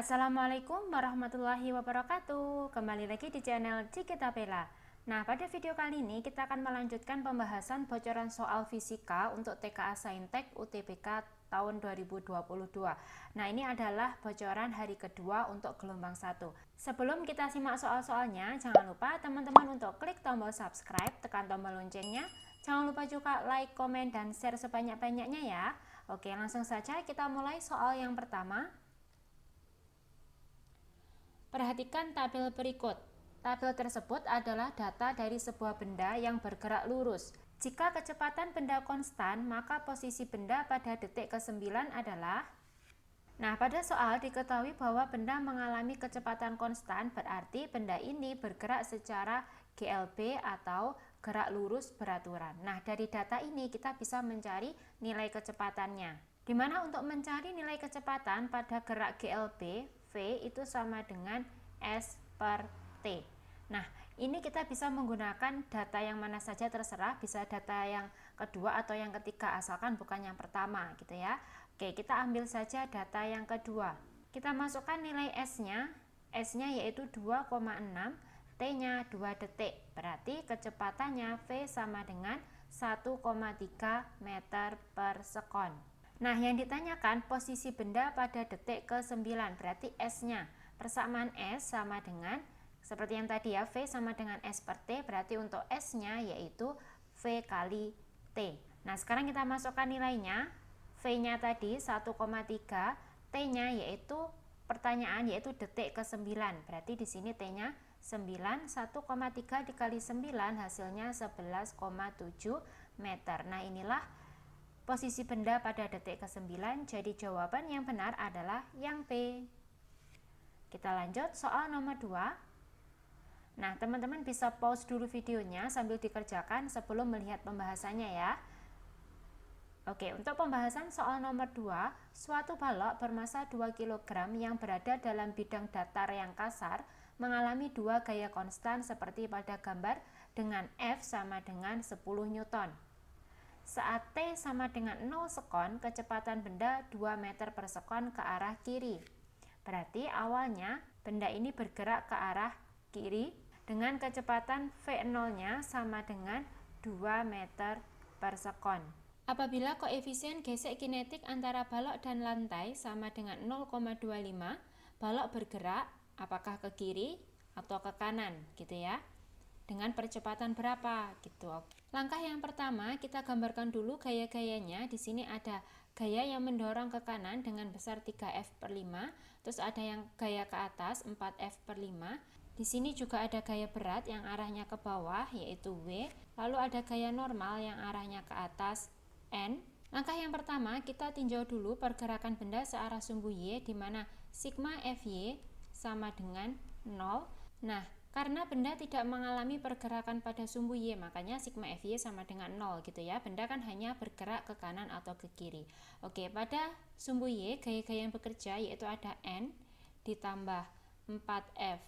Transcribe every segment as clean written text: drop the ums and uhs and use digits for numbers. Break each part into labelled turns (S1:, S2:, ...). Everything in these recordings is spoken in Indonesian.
S1: Assalamualaikum warahmatullahi wabarakatuh. Kembali lagi di channel Cikita Pela. Nah, pada video kali ini kita akan melanjutkan pembahasan bocoran soal fisika untuk TKA Saintek UTBK tahun 2022. Nah, ini adalah bocoran hari kedua untuk gelombang 1. Sebelum kita simak soal-soalnya, jangan lupa teman-teman untuk klik tombol subscribe, tekan tombol loncengnya. Jangan lupa juga like, komen, dan share sebanyak-banyaknya ya. Oke, langsung saja kita mulai soal yang pertama. Perhatikan tabel berikut. Tabel tersebut adalah data dari sebuah benda yang bergerak lurus. Jika kecepatan benda konstan, maka posisi benda pada detik ke-9 adalah. Nah, pada soal diketahui bahwa benda mengalami kecepatan konstan, berarti benda ini bergerak secara GLB atau gerak lurus beraturan. Nah, dari data ini kita bisa mencari nilai kecepatannya. Di mana untuk mencari nilai kecepatan pada gerak GLB, V itu sama dengan S per T. Nah, ini kita bisa menggunakan data yang mana saja terserah, bisa data yang kedua atau yang ketiga, asalkan bukan yang pertama gitu ya. Oke, kita ambil saja data yang kedua. Kita masukkan nilai S-nya. S-nya yaitu 2,6, T-nya 2 detik. Berarti kecepatannya V sama dengan 1,3 meter per sekon. Nah, yang ditanyakan posisi benda pada detik ke-9, berarti S-nya. Persamaan S sama dengan, seperti yang tadi ya, V sama dengan S per T, berarti untuk S-nya yaitu V kali T. Nah, sekarang kita masukkan nilainya. V-nya tadi 1,3, T-nya yaitu pertanyaan yaitu detik ke-9. Berarti di sini T-nya 9, 1,3 dikali 9 hasilnya 11,7 meter. Nah, inilah posisi benda pada detik ke-9, jadi jawaban yang benar adalah yang B. Kita lanjut soal nomor 2. Nah, teman-teman bisa pause dulu videonya sambil dikerjakan sebelum melihat pembahasannya ya. Oke, untuk pembahasan soal nomor 2, suatu balok bermasa 2 kg yang berada dalam bidang datar yang kasar mengalami dua gaya konstan seperti pada gambar dengan F sama dengan 10 Newton. Saat T sama dengan 0 sekon, kecepatan benda 2 meter per sekon ke arah kiri. Berarti awalnya benda ini bergerak ke arah kiri dengan kecepatan V0-nya sama dengan 2 meter per sekon. Apabila koefisien gesek kinetik antara balok dan lantai sama dengan 0,25, balok bergerak apakah ke kiri atau ke kanan gitu ya. Dengan percepatan berapa gitu. Langkah yang pertama kita gambarkan dulu gaya-gayanya. Di sini ada gaya yang mendorong ke kanan dengan besar 3F per 5, terus ada yang gaya ke atas 4F per 5. Di sini juga ada gaya berat yang arahnya ke bawah yaitu W, lalu ada gaya normal yang arahnya ke atas N. Langkah yang pertama kita tinjau dulu pergerakan benda searah sumbu Y di mana sigma Fy sama dengan 0. Nah, karena benda tidak mengalami pergerakan pada sumbu Y, makanya sigma Fy sama dengan 0 gitu ya. Benda kan hanya bergerak ke kanan atau ke kiri. Oke, pada sumbu Y gaya-gaya yang bekerja yaitu ada N ditambah 4F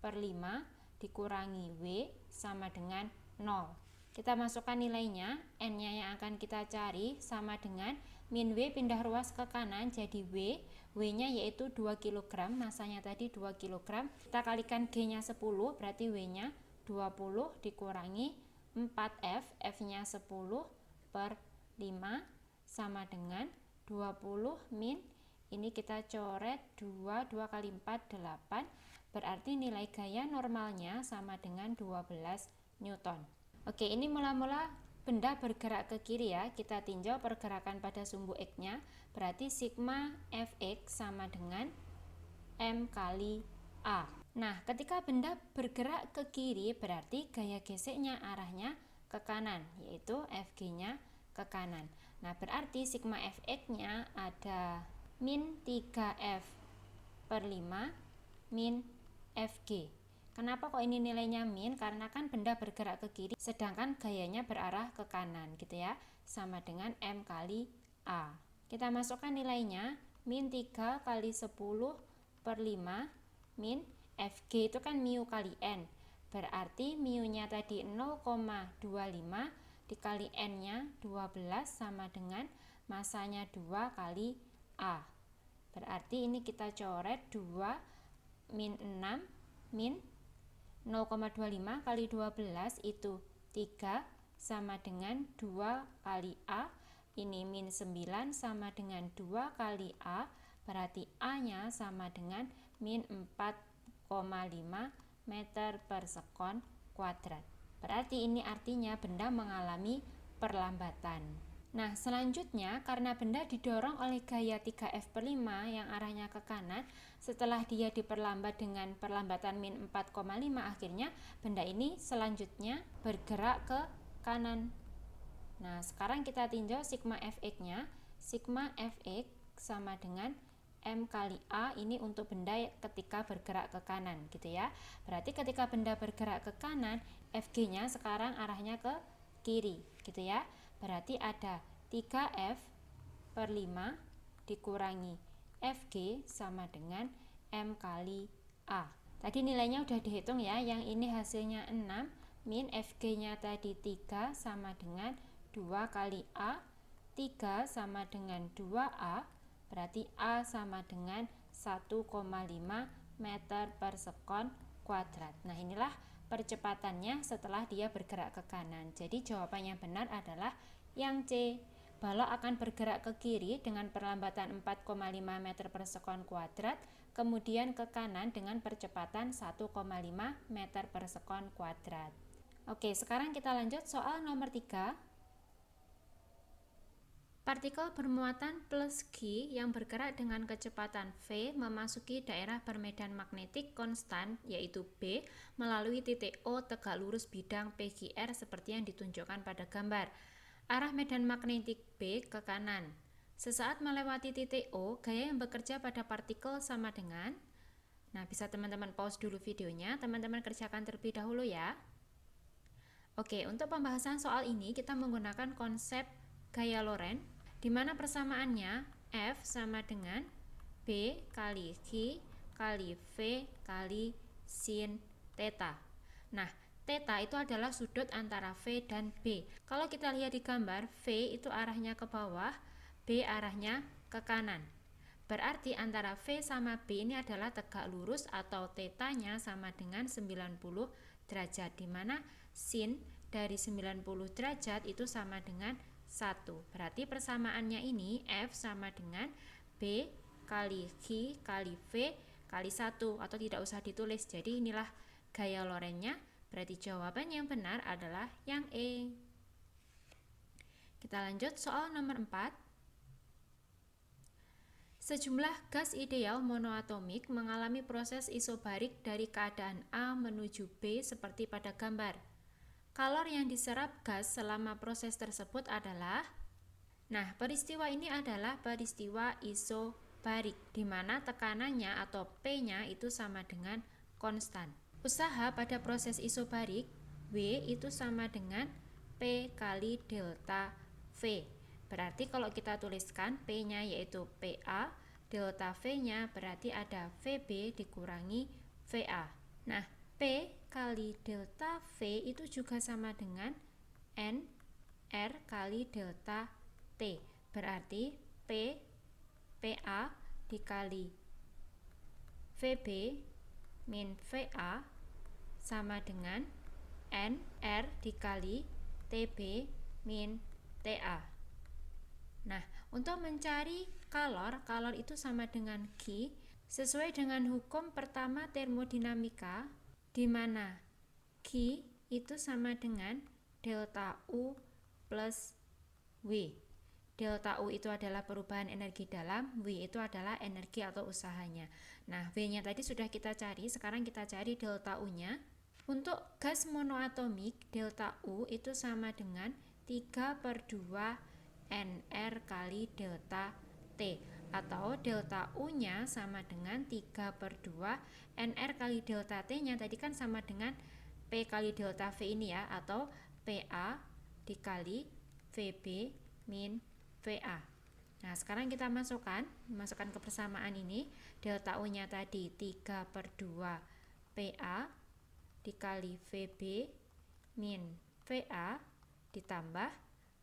S1: per 5 dikurangi W sama dengan 0. Kita masukkan nilainya, N-nya yang akan kita cari sama dengan min W pindah ruas ke kanan jadi W. W-nya yaitu 2 kg, masanya tadi 2 kg. Kita kalikan G-nya 10, berarti W-nya 20 dikurangi 4F, F-nya 10 per 5 sama dengan 20 min, ini kita coret 2 kali 4, 8. Berarti nilai gaya normalnya sama dengan 12 Newton. Oke, ini mula-mula benda bergerak ke kiri ya. Kita tinjau pergerakan pada sumbu X-nya. Berarti sigma Fx sama dengan M kali A. Nah, ketika benda bergerak ke kiri berarti gaya geseknya arahnya ke kanan, yaitu Fg-nya ke kanan. Nah, berarti sigma Fx-nya ada min 3F per 5 min Fg. Kenapa kok ini nilainya min? Karena kan benda bergerak ke kiri sedangkan gayanya berarah ke kanan gitu ya. Sama dengan M kali A. Kita masukkan nilainya, min 3 kali 10 per 5 min Fg itu kan mu kali N. Berarti mu-nya tadi 0,25 dikali N-nya 12 sama dengan masanya 2 kali A. Berarti ini kita coret 2 min 6 min 0,25 kali 12 itu 3 sama dengan 2 kali A. Ini min 9 sama dengan 2 kali A. Berarti A-nya sama dengan min 4,5 meter per sekon kuadrat. Berarti ini artinya benda mengalami perlambatan. Nah, selanjutnya karena benda didorong oleh gaya 3F/5 yang arahnya ke kanan, setelah dia diperlambat dengan perlambatan min 4,5, akhirnya benda ini selanjutnya bergerak ke kanan. Nah, sekarang kita tinjau sigma Fx-nya. Sigma Fx sama dengan M kali A, ini untuk benda ketika bergerak ke kanan gitu ya. Berarti ketika benda bergerak ke kanan, Fg-nya sekarang arahnya ke kiri gitu ya. Berarti ada 3F/5 dikurangi Fg sama dengan M kali A. Tadi nilainya udah dihitung ya, yang ini hasilnya 6, min Fg-nya tadi 3 sama dengan 2 kali A. 3 sama dengan 2A, berarti A sama dengan 1,5 meter per sekon kuadrat. Nah, inilah percepatannya setelah dia bergerak ke kanan. Jadi jawaban yang benar adalah yang C. Balok akan bergerak ke kiri dengan perlambatan 4,5 meter per sekon kuadrat, kemudian ke kanan dengan percepatan 1,5 meter per sekon kuadrat. Oke, sekarang kita lanjut soal nomor 3. Partikel bermuatan plus Q yang bergerak dengan kecepatan V memasuki daerah bermedan magnetik konstan yaitu B melalui titik O tegak lurus bidang PQR seperti yang ditunjukkan pada gambar. Arah medan magnetik B ke kanan. Sesaat melewati titik O, gaya yang bekerja pada partikel sama dengan, nah bisa teman-teman pause dulu videonya, teman-teman kerjakan terlebih dahulu ya. Oke, untuk pembahasan soal ini kita menggunakan konsep gaya Lorentz, di mana persamaannya F sama dengan B kali Q kali V kali sin theta. Nah, theta itu adalah sudut antara V dan B. Kalau kita lihat di gambar, V itu arahnya ke bawah, B arahnya ke kanan. Berarti antara V sama B ini adalah tegak lurus atau theta-nya sama dengan 90 derajat, di mana sin dari 90 derajat itu sama dengan 1. Berarti persamaannya ini F sama dengan B kali Q kali V kali 1, atau tidak usah ditulis. Jadi inilah gaya Lorentz-nya. Berarti jawaban yang benar adalah yang E. Kita lanjut soal nomor 4. Sejumlah gas ideal monoatomik mengalami proses isobarik dari keadaan A menuju B seperti pada gambar. Kalor yang diserap gas selama proses tersebut adalah, nah peristiwa ini adalah peristiwa isobarik, di mana tekanannya atau P-nya itu sama dengan konstan. Usaha pada proses isobarik, W itu sama dengan P kali delta V. Berarti kalau kita tuliskan P-nya yaitu PA, delta V-nya berarti ada VB dikurangi VA. Nah, P kali delta V itu juga sama dengan N R kali delta T. Berarti P PA dikali VB min VA sama dengan N R dikali TB min TA. Nah, untuk mencari kalor itu sama dengan Q sesuai dengan hukum pertama termodinamika, di mana Q itu sama dengan delta U plus W. Delta U itu adalah perubahan energi dalam, W itu adalah energi atau usahanya. Nah, W-nya tadi sudah kita cari, sekarang kita cari delta U-nya. Untuk gas monoatomik, delta U itu sama dengan 3/2 NR kali delta T, atau delta U-nya sama dengan 3/2 NR kali delta T-nya tadi kan sama dengan P kali delta V ini ya, atau PA dikali VB min VA. Nah, sekarang kita masukkan ke persamaan ini. Delta U-nya tadi 3/2 PA dikali VB min VA ditambah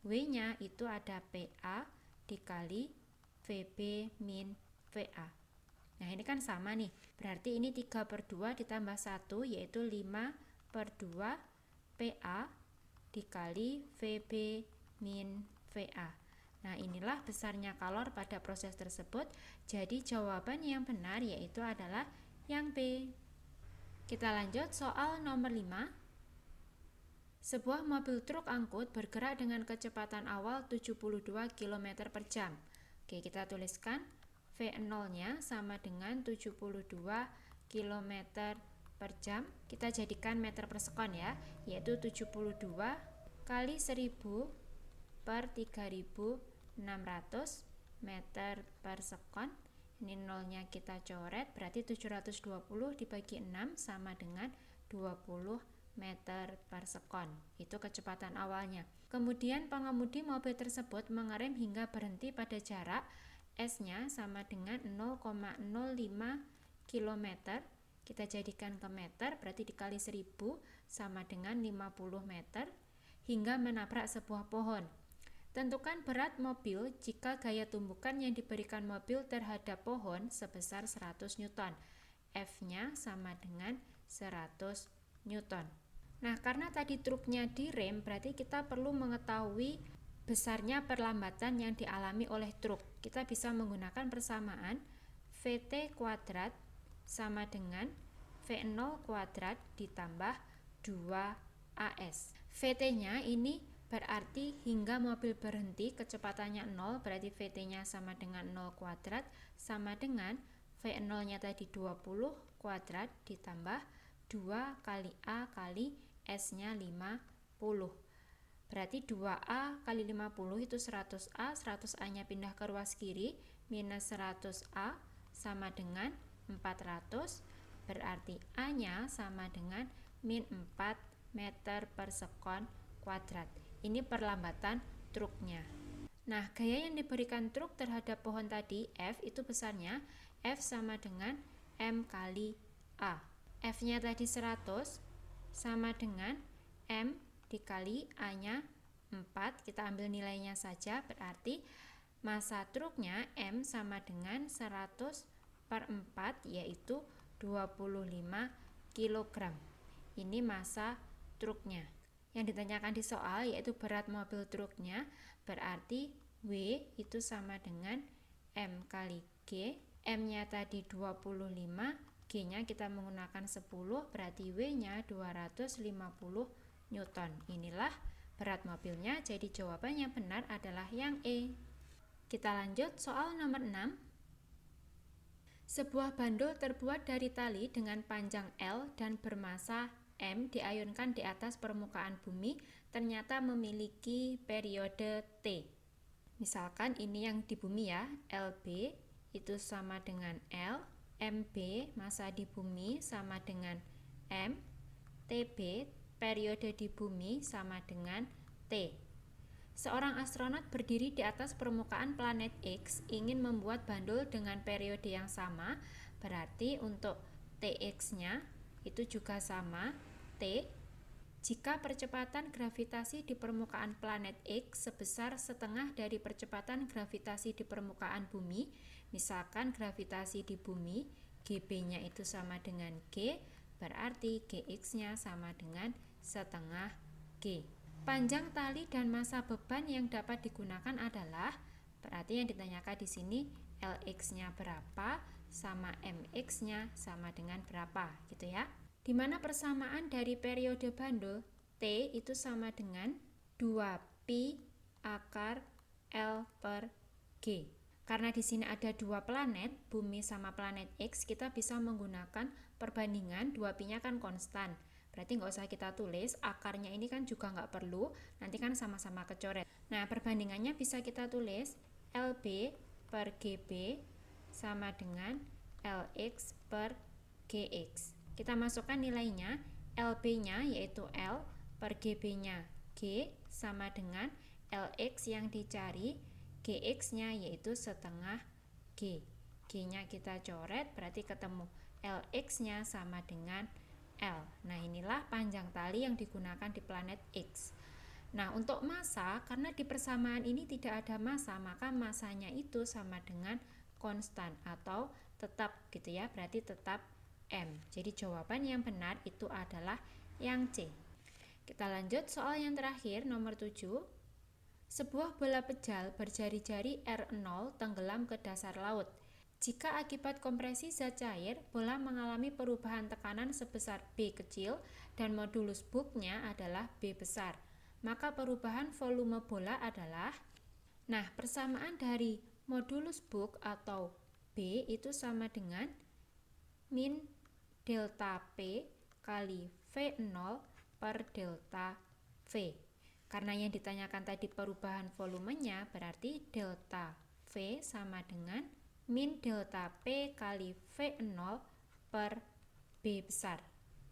S1: W-nya itu ada PA dikali VB min VA. Nah ini kan sama nih, berarti ini 3/2 ditambah 1 yaitu 5/2 PA dikali VB min VA. Nah inilah besarnya kalor pada proses tersebut, jadi jawaban yang benar yaitu adalah yang B. Kita lanjut soal nomor 5. Sebuah mobil truk angkut bergerak dengan kecepatan awal 72 km per jam. Oke, kita tuliskan V0-nya sama dengan 72 km per jam. Kita jadikan meter per sekon ya, yaitu 72 kali 1000 per 3600 meter per sekon. Ini nolnya kita coret, berarti 720 dibagi 6 sama dengan 20 meter per sekon. Itu kecepatan awalnya. Kemudian pengemudi mobil tersebut mengerem hingga berhenti pada jarak S-nya sama dengan 0,05 km. Kita jadikan ke meter, berarti dikali 1000 sama dengan 50 meter hingga menabrak sebuah pohon. Tentukan berat mobil jika gaya tumbukan yang diberikan mobil terhadap pohon sebesar 100 Newton. F-nya sama dengan 100 Newton. Nah, karena tadi truknya direm, berarti kita perlu mengetahui besarnya perlambatan yang dialami oleh truk. Kita bisa menggunakan persamaan VT kuadrat sama dengan V0 kuadrat ditambah 2AS. VT-nya ini berarti hingga mobil berhenti kecepatannya 0, berarti VT-nya sama dengan 0 kuadrat sama dengan V0-nya tadi 20 kuadrat ditambah 2 kali A kali S-nya 50. Berarti 2A kali 50 itu 100A, 100A-nya pindah ke ruas kiri, minus 100A sama dengan 400, berarti A-nya sama dengan min 4 meter per sekon kuadrat. Ini perlambatan truknya. Nah, gaya yang diberikan truk terhadap pohon tadi, F, itu besarnya F sama dengan M kali A. F-nya tadi 100 sama dengan M dikali A-nya 4. Kita ambil nilainya saja, berarti massa truknya M sama dengan 100 per 4, yaitu 25 kg. Ini massa truknya. Yang ditanyakan di soal yaitu berat mobil truknya, berarti W itu sama dengan M kali G. M-nya tadi 25, G-nya kita menggunakan 10, berarti W-nya 250 Newton. Inilah berat mobilnya, jadi jawaban yang benar adalah yang E. Kita lanjut soal nomor 6. Sebuah bandul terbuat dari tali dengan panjang L dan bermassa M diayunkan di atas permukaan bumi ternyata memiliki periode T. Misalkan ini yang di bumi ya, LB itu sama dengan L, MB massa di bumi sama dengan M, TB periode di bumi sama dengan T. Seorang astronot berdiri di atas permukaan planet X ingin membuat bandul dengan periode yang sama, berarti untuk TX-nya itu juga sama, T, jika percepatan gravitasi di permukaan planet X sebesar setengah dari percepatan gravitasi di permukaan bumi, misalkan gravitasi di bumi, GB-nya itu sama dengan G, berarti GX-nya sama dengan setengah G. Panjang tali dan massa beban yang dapat digunakan adalah, berarti yang ditanyakan di sini LX-nya berapa sama MX-nya sama dengan berapa, gitu ya. Di mana persamaan dari periode bandul T itu sama dengan 2pi akar L per G. Karena di sini ada dua planet, bumi sama planet X, kita bisa menggunakan perbandingan, 2pi-nya kan konstan. Berarti nggak usah kita tulis, akarnya ini kan juga nggak perlu, nanti kan sama-sama kecoret. Nah, perbandingannya bisa kita tulis LB per GB sama dengan LX per GX. Kita masukkan nilainya, LB-nya yaitu L per GB-nya G sama dengan LX yang dicari, GX-nya yaitu setengah G. G-nya kita coret, berarti ketemu LX-nya sama dengan L. Nah, inilah panjang tali yang digunakan di planet X. Nah, untuk massa, karena di persamaan ini tidak ada massa, maka massanya itu sama dengan konstan atau tetap gitu ya, berarti tetap M. Jadi jawaban yang benar itu adalah yang C. Kita lanjut soal yang terakhir nomor 7. Sebuah bola pejal berjari-jari R0 tenggelam ke dasar laut. Jika akibat kompresi zat cair, bola mengalami perubahan tekanan sebesar B kecil dan modulus Book-nya adalah B besar, maka perubahan volume bola adalah. Nah, persamaan dari modulus Book atau B itu sama dengan min delta P kali V0 per delta V. Karena yang ditanyakan tadi perubahan volumenya, berarti delta V sama dengan min delta P kali V0 per B besar.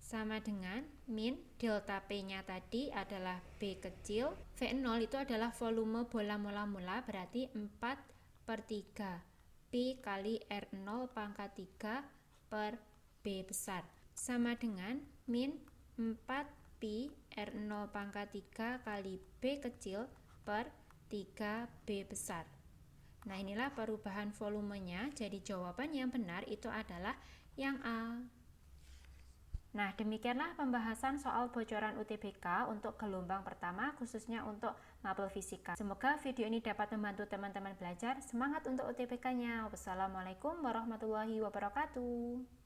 S1: Sama dengan min delta P-nya tadi adalah B kecil, V0 itu adalah volume bola mula-mula, berarti 4/3 P kali R0 pangkat 3 per B besar. Sama dengan min 4 Pi R0 pangkat 3 kali B kecil per 3B besar. Nah, inilah perubahan volumenya, jadi jawaban yang benar itu adalah yang A. Nah, demikianlah pembahasan soal bocoran UTBK untuk gelombang pertama, khususnya untuk mapel fisika. Semoga video ini dapat membantu teman-teman belajar. Semangat untuk UTBK-nya. Wassalamualaikum warahmatullahi wabarakatuh.